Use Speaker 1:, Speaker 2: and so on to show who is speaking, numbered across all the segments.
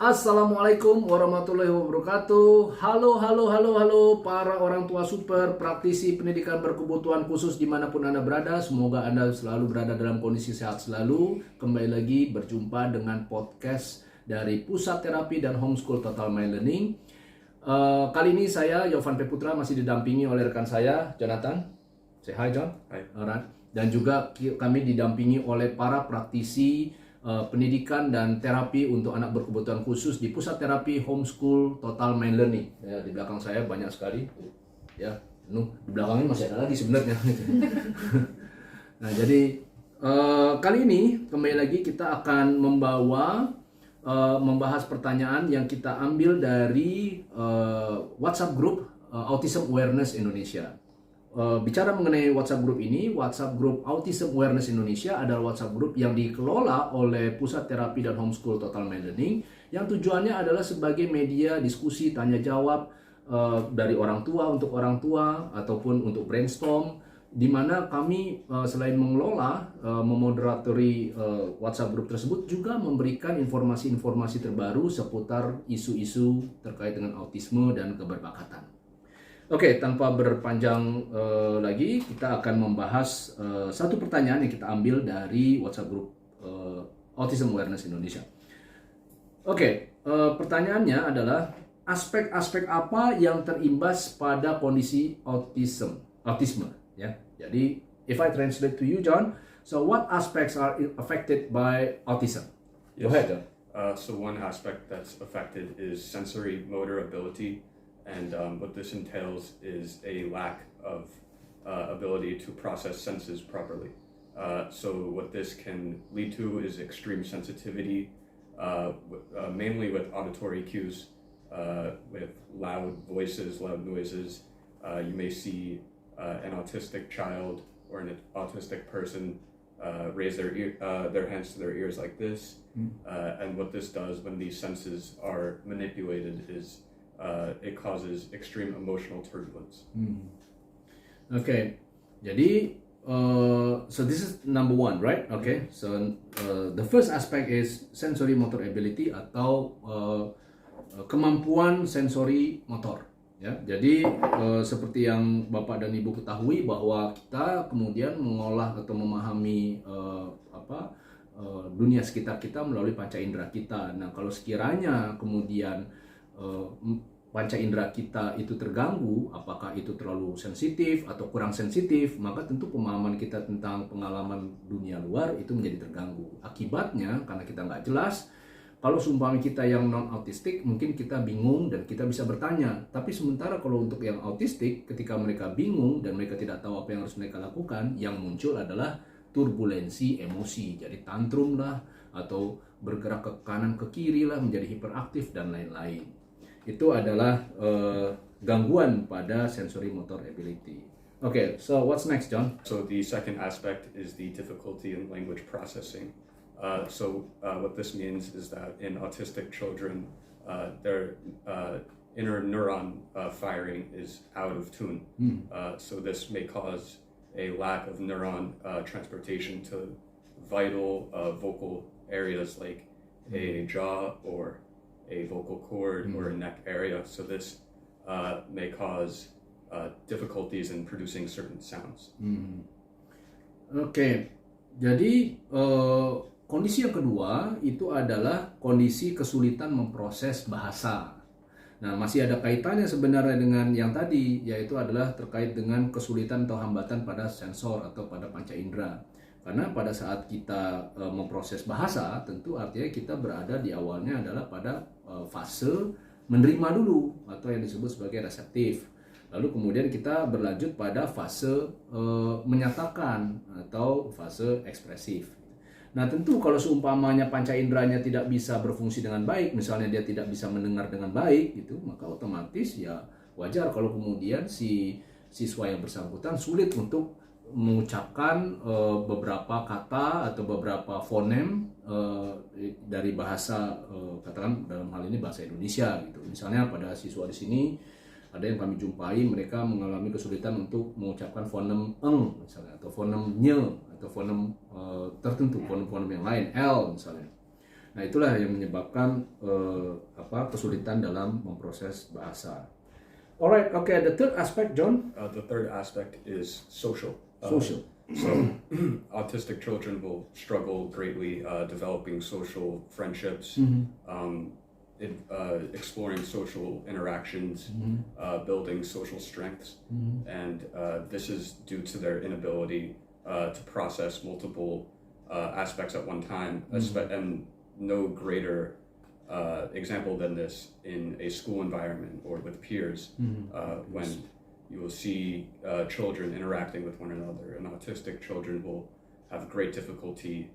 Speaker 1: Assalamualaikum warahmatullahi wabarakatuh. Halo para orang tua super praktisi pendidikan berkebutuhan khusus dimanapun Anda berada. Semoga Anda selalu berada dalam kondisi sehat selalu. Kembali lagi berjumpa dengan podcast dari Pusat Terapi dan Homeschool Total My Learning. Kali ini saya Yovan P. Putra masih didampingi oleh rekan saya Jonathan. Say hi John.
Speaker 2: Hai.
Speaker 1: Alright. Dan juga kami didampingi oleh para praktisi pendidikan dan terapi untuk anak berkebutuhan khusus di Pusat Terapi Homeschool Total My Learning. Ya, di belakang saya banyak sekali. Ya, di belakangnya masih ada lagi sebenarnya. Nah, jadi kali ini kembali lagi kita akan membahas pertanyaan yang kita ambil dari WhatsApp Group Autism Awareness Indonesia. Bicara mengenai WhatsApp Group ini, WhatsApp Group Autism Awareness Indonesia adalah WhatsApp Group yang dikelola oleh Pusat Terapi dan Homeschool Total My Learning, yang tujuannya adalah sebagai media diskusi tanya jawab dari orang tua untuk orang tua ataupun untuk brainstorm, di mana kami selain mengelola, memoderatori WhatsApp Group tersebut, juga memberikan informasi-informasi terbaru seputar isu-isu terkait dengan autisme dan keberbakatan. Oke, tanpa berpanjang lagi, kita akan membahas satu pertanyaan yang kita ambil dari WhatsApp Group Autism Awareness Indonesia. Oke, pertanyaannya adalah aspek-aspek apa yang terimbas pada kondisi autisme, ya. Jadi, if I translate to you, John, so what aspects are affected by autism?
Speaker 2: Yes.
Speaker 1: Go ahead, John.
Speaker 2: So one aspect that's affected is sensory motor ability, and what this entails is a lack of ability to process senses properly. So what this can lead to is extreme sensitivity, mainly with auditory cues, with loud voices, loud noises. You may see an autistic child or an autistic person raise their hands to their ears like this. And what this does when these senses are manipulated is it causes extreme emotional turbulence.
Speaker 1: Okay, jadi so this is number one, right? Okay, so the first aspect is sensory motor ability atau kemampuan sensori motor. Ya, jadi seperti yang Bapak dan Ibu ketahui bahwa kita kemudian mengolah atau memahami dunia sekitar kita melalui panca indera kita. Nah, kalau sekiranya kemudian panca indera kita itu terganggu, apakah itu terlalu sensitif atau kurang sensitif, maka tentu pemahaman kita tentang pengalaman dunia luar itu menjadi terganggu. Akibatnya, karena kita nggak jelas, kalau seumpama kita yang non-autistik, mungkin kita bingung dan kita bisa bertanya. Tapi sementara kalau untuk yang autistik, ketika mereka bingung dan mereka tidak tahu apa yang harus mereka lakukan, yang muncul adalah turbulensi emosi. Jadi tantrum lah, atau bergerak ke kanan ke kiri lah, menjadi hiperaktif dan lain-lain. Itu adalah gangguan pada sensory motor ability. Okay, so what's next, John?
Speaker 2: So the second aspect is the difficulty in language processing. What this means is that in autistic children, their inner neuron firing is out of tune. So this may cause a lack of neuron transportation to vital vocal areas like a jaw or a vocal cord or a neck area. So this may cause difficulties in producing certain sounds.
Speaker 1: Oke, jadi kondisi yang kedua itu adalah kondisi kesulitan memproses bahasa. Nah, masih ada kaitannya sebenarnya dengan yang tadi, yaitu adalah terkait dengan kesulitan atau hambatan pada sensor atau pada panca indera. Karena pada saat kita memproses bahasa, tentu artinya kita berada di awalnya adalah pada fase menerima dulu, atau yang disebut sebagai reseptif. Lalu kemudian kita berlanjut pada fase menyatakan atau fase ekspresif. Nah, tentu kalau seumpamanya panca inderanya tidak bisa berfungsi dengan baik, misalnya dia tidak bisa mendengar dengan baik gitu, maka otomatis ya wajar kalau kemudian si siswa yang bersangkutan sulit untuk mengucapkan beberapa kata atau beberapa fonem dari bahasa, katakan dalam hal ini bahasa Indonesia gitu. Misalnya pada siswa di sini ada yang kami jumpai, mereka mengalami kesulitan untuk mengucapkan fonem eng misalnya, atau fonem nye, atau fonem tertentu, fonem-fonem yang lain, L misalnya. Nah, itulah yang menyebabkan kesulitan dalam memproses bahasa. Alright, okay. The third aspect, John.
Speaker 2: The third aspect is social.
Speaker 1: Social.
Speaker 2: So, autistic children will struggle greatly developing social friendships, exploring social interactions, building social strengths, and this is due to their inability to process multiple aspects at one time, and no greater example than this in a school environment or with peers, when you will see children interacting with one another, and autistic children will have great difficulty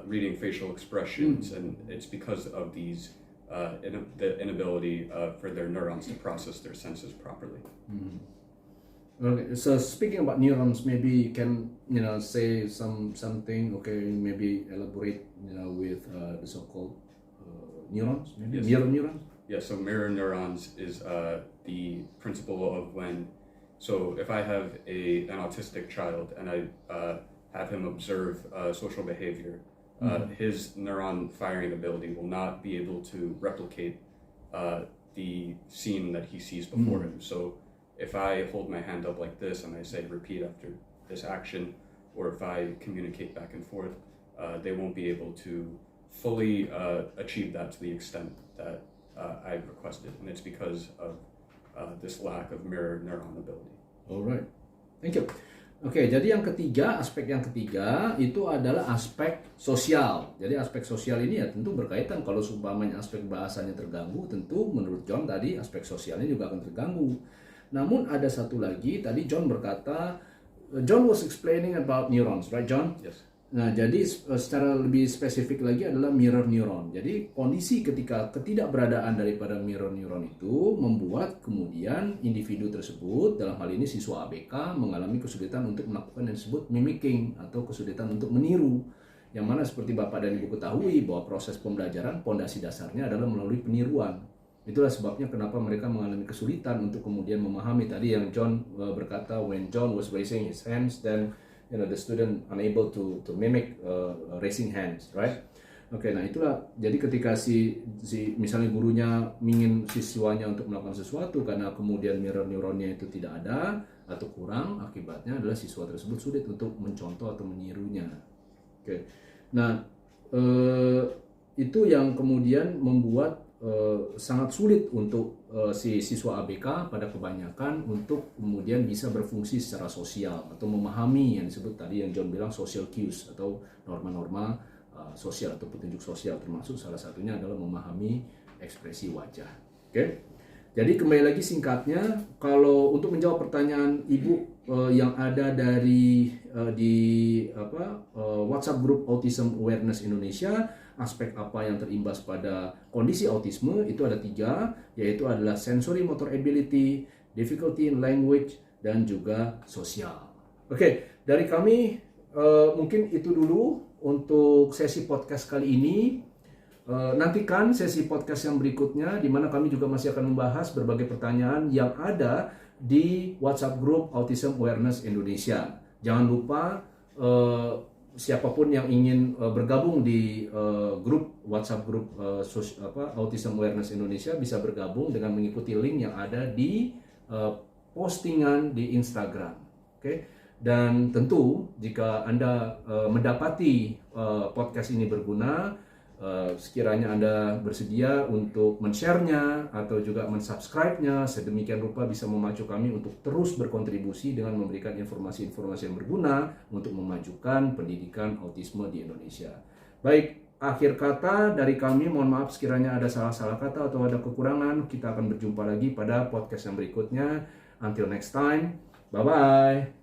Speaker 2: reading facial expressions, and it's because of these the inability for their neurons to process their senses properly.
Speaker 1: Okay, so speaking about neurons, maybe you can say something. Okay, maybe elaborate with the so-called neurons, maybe mirror neurons.
Speaker 2: Yeah, so mirror neurons is the principle of when. So if I have an autistic child and I have him observe social behavior, his neuron firing ability will not be able to replicate the scene that he sees before him. So if I hold my hand up like this and I say repeat after this action, or if I communicate back and forth, they won't be able to fully achieve that to the extent that I've requested, and it's because of this lack of mirror neuron ability.
Speaker 1: Alright, thank you. Oke, jadi aspek yang ketiga itu adalah aspek sosial. Jadi aspek sosial ini ya tentu berkaitan, kalau seumpamanya aspek bahasanya terganggu, tentu menurut John tadi aspek sosialnya juga akan terganggu. Namun ada satu lagi, tadi John berkata, John was explaining about neurons, right John?
Speaker 2: Yes.
Speaker 1: Nah, jadi secara lebih spesifik lagi adalah mirror neuron. Jadi kondisi ketika ketidakberadaan daripada mirror neuron itu membuat kemudian individu tersebut, dalam hal ini siswa ABK, mengalami kesulitan untuk melakukan yang disebut mimicking atau kesulitan untuk meniru. Yang mana seperti Bapak dan Ibu ketahui bahwa proses pembelajaran pondasi dasarnya adalah melalui peniruan. Itulah sebabnya kenapa mereka mengalami kesulitan untuk kemudian memahami tadi yang John berkata, when John was raising his hands, then the student unable to mimic raising hands, right? Oke, nah itulah. Jadi ketika si misalnya gurunya ingin siswanya untuk melakukan sesuatu karena kemudian mirror neuronnya itu tidak ada atau kurang, akibatnya adalah siswa tersebut sulit untuk mencontoh atau menirunya. Oke, nah itu yang kemudian membuat sangat sulit untuk si siswa ABK pada kebanyakan untuk kemudian bisa berfungsi secara sosial atau memahami yang disebut tadi yang John bilang social cues atau norma-norma sosial atau petunjuk sosial, termasuk salah satunya adalah memahami ekspresi wajah. Oke. Jadi kembali lagi singkatnya, kalau untuk menjawab pertanyaan Ibu yang ada di WhatsApp Group Autism Awareness Indonesia, aspek apa yang terimbas pada kondisi autisme itu ada 3, yaitu adalah sensory motor ability, difficulty in language, dan juga sosial. Oke, dari kami mungkin itu dulu untuk sesi podcast kali ini. Nantikan sesi podcast yang berikutnya, di mana kami juga masih akan membahas berbagai pertanyaan yang ada di WhatsApp Group Autism Awareness Indonesia. Jangan lupa siapapun yang ingin bergabung di grup WhatsApp Group Autism Awareness Indonesia bisa bergabung dengan mengikuti link yang ada di postingan di Instagram. Oke? Dan tentu jika Anda mendapati podcast ini berguna, sekiranya Anda bersedia untuk men-share-nya atau juga men-subscribe-nya, sedemikian rupa bisa memacu kami untuk terus berkontribusi dengan memberikan informasi-informasi yang berguna untuk memajukan pendidikan autisme di Indonesia. Baik, akhir kata dari kami, mohon maaf sekiranya ada salah-salah kata atau ada kekurangan. Kita akan berjumpa lagi pada podcast yang berikutnya. Until next time, bye-bye.